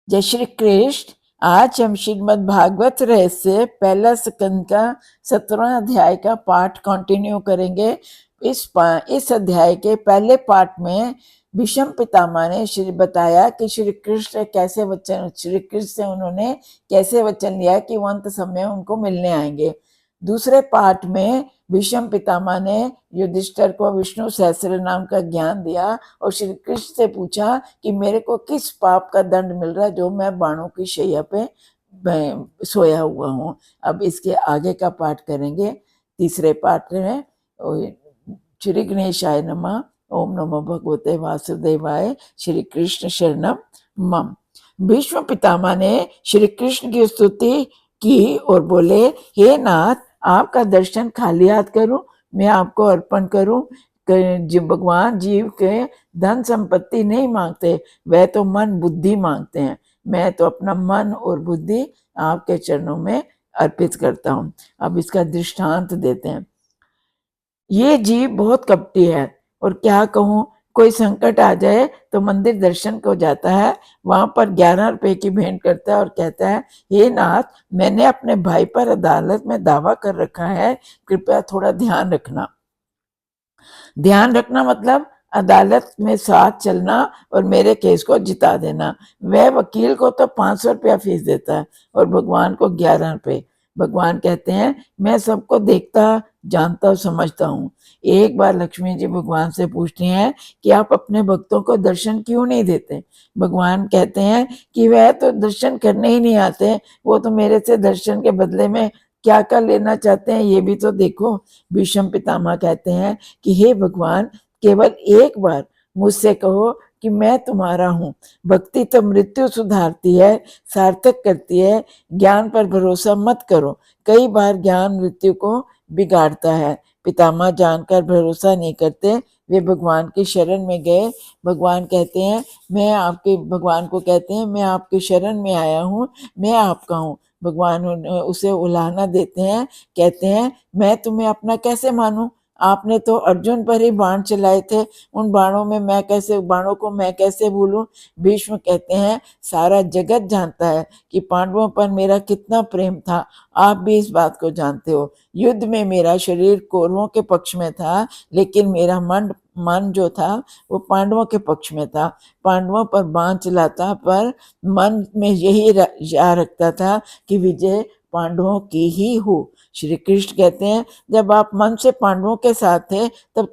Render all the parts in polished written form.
जय श्री कृष्ण। आज हम श्रीमद् भागवत रहस्य पहला स्कंद का 17वां अध्याय का पाठ कंटिन्यू करेंगे। इस अध्याय के पहले पाठ में भीष्म पितामह ने बताया कि श्री कृष्ण से उन्होंने कैसे वचन लिया कि वो अंत समय उनको मिलने आएंगे। दूसरे पाठ में भीष्म पितामह ने युधिष्ठिर को विष्णु सहस्त्र नाम का ज्ञान दिया और श्री कृष्ण से पूछा कि मेरे को किस पाप का दंड मिल रहा है जो मैं बाणों की शैया पे सोया हुआ हूँ। अब इसके आगे का पाठ करेंगे। तीसरे पाठ में श्री गणेशाय नमः, ओम नमो भगवते वासुदेवाय, श्री कृष्ण शरणम मम। भीष्म पितामह ने श्री कृष्ण की स्तुति की और बोले, हे नाथ, आपका दर्शन खाली हाथ करूं, मैं आपको अर्पण करूं। भगवान जीव के धन संपत्ति नहीं मांगते, वह तो मन बुद्धि मांगते हैं। मैं तो अपना मन और बुद्धि आपके चरणों में अर्पित करता हूं। अब इसका दृष्टांत देते हैं। ये जीव बहुत कपटी है और क्या कहूं, कोई संकट आ जाए तो मंदिर दर्शन को जाता है, वहां पर 11 रुपए की भेंट करता है और कहता है, हे नाथ, मैंने अपने भाई पर अदालत में दावा कर रखा है, कृपया थोड़ा ध्यान रखना। ध्यान रखना मतलब अदालत में साथ चलना और मेरे केस को जिता देना। वह वकील को तो 500 रुपया फीस देता है और भगवान को 11 रुपए। भगवान कहते हैं, मैं सबको देखता, जानता और समझता हूँ। एक बार लक्ष्मी जी भगवान से पूछती हैं कि आप अपने भक्तों को दर्शन क्यों नहीं देते। भगवान कहते हैं कि वह तो दर्शन करने ही नहीं आते, वो तो मेरे से दर्शन के बदले में क्या क्या लेना चाहते हैं ये भी तो देखो। भीष्म पितामह कहते हैं कि हे भगवान, केवल एक बार मुझसे कहो कि मैं तुम्हारा हूँ। भक्ति तो मृत्यु सुधारती है, सार्थक करती है। ज्ञान पर भरोसा मत करो, कई बार ज्ञान मृत्यु को बिगाड़ता है। पितामह जानकर भरोसा नहीं करते, वे भगवान की शरण में गए। भगवान कहते हैं, भगवान को कहते हैं, मैं आपकी शरण में आया हूँ, मैं आपका हूँ। भगवान उसे उलाहना देते हैं, कहते हैं, मैं तुम्हें अपना कैसे मानूं, आपने तो अर्जुन पर ही बाण चलाए थे, उन बाणों को मैं कैसे भूलूं। भीष्म कहते हैं, सारा जगत जानता है कि पांडवों पर मेरा कितना प्रेम था, आप भी इस बात को जानते हो। युद्ध में मेरा शरीर कौरवों के पक्ष में था, लेकिन मेरा मन जो था वो पांडवों के पक्ष में था। पांडवों पर बाण चलाता, पर मन में यही जा रखता था कि विजय पांडवों की ही हो। श्री कृष्ण कहते हैं, जब आप मन से पांडवों के साथ थे, तब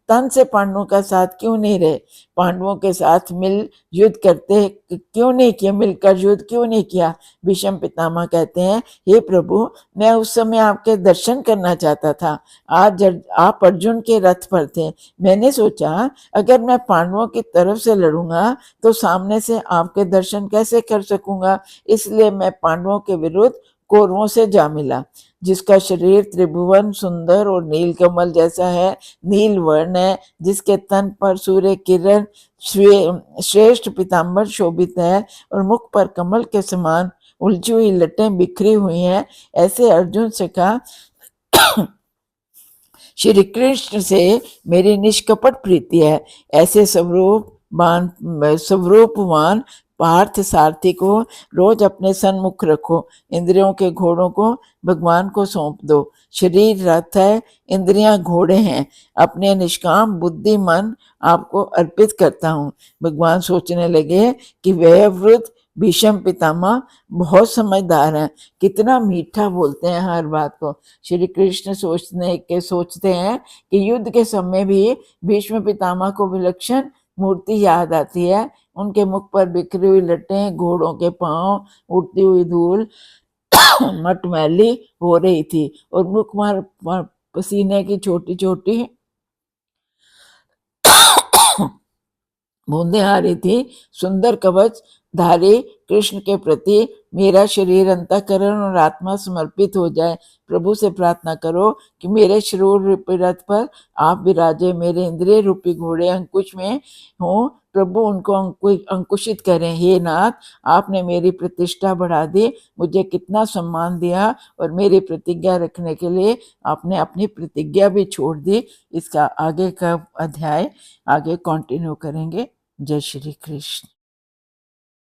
तन से पांडवों का साथ क्यों नहीं रहे। पांडवों के साथ मिल युद्ध करते क्यों नहीं किया, मिलकर युद्ध क्यों नहीं किया। भीष्म पितामह कहते हैं, हे प्रभु, मैं उस समय आपके दर्शन करना चाहता था। आज आप अर्जुन के रथ पर थे, मैंने सोचा अगर मैं पांडवों की तरफ से लड़ूंगा तो सामने से आपके दर्शन कैसे कर सकूंगा, इसलिए मैं पांडवों के विरुद्ध कौरवों से जा मिला। जिसका शरीर त्रिभुवन सुंदर और नीलकमल जैसा है, नील वर्ण है, जिसके तन पर सूर्य किरण श्रेष्ठ पीताम्बर शोभित है और मुख पर कमल के समान उलझी हुई लटें बिखरी हुई हैं, ऐसे अर्जुन से कहा, श्री कृष्ण से मेरी निष्कपट प्रीति है। ऐसे स्वरूपवान पार्थ सारथी को रोज अपने सन्मुख रखो। इंद्रियों के घोड़ों को भगवान को सौंप दो। शरीर रथ है, इंद्रियां घोड़े हैं। अपने निष्काम बुद्धि मन आपको अर्पित करता हूँ। भगवान सोचने लगे कि वह वृद्ध भीष्म पितामह बहुत समझदार हैं, कितना मीठा बोलते हैं हर बात को। श्री कृष्ण सोचते हैं कि युद्ध के समय भी भीष्म पितामह को विलक्षण मूर्ति याद आती है। उनके मुख पर बिखरी हुई लटें, घोड़ों के पांव, उड़ती हुई धूल मटमैली हो रही थी और मुख पर पसीने की छोटी छोटी बूंदें आ रही थी। सुंदर कवच धारी कृष्ण के प्रति मेरा शरीर, अंतःकरण और आत्मा समर्पित हो जाए। प्रभु से प्रार्थना करो कि मेरे शरीर रूपी रथ पर आप विराजे, मेरे इंद्रिय रूपी घोड़े अंकुश में हो। प्रभु उनको अंकुशित करें। हे नाथ, आपने मेरी प्रतिष्ठा बढ़ा दी, मुझे कितना सम्मान दिया और मेरी प्रतिज्ञा रखने के लिए आपने अपनी प्रतिज्ञा भी छोड़ दी। इसका आगे का अध्याय आगे कंटिन्यू करेंगे। जय श्री कृष्ण।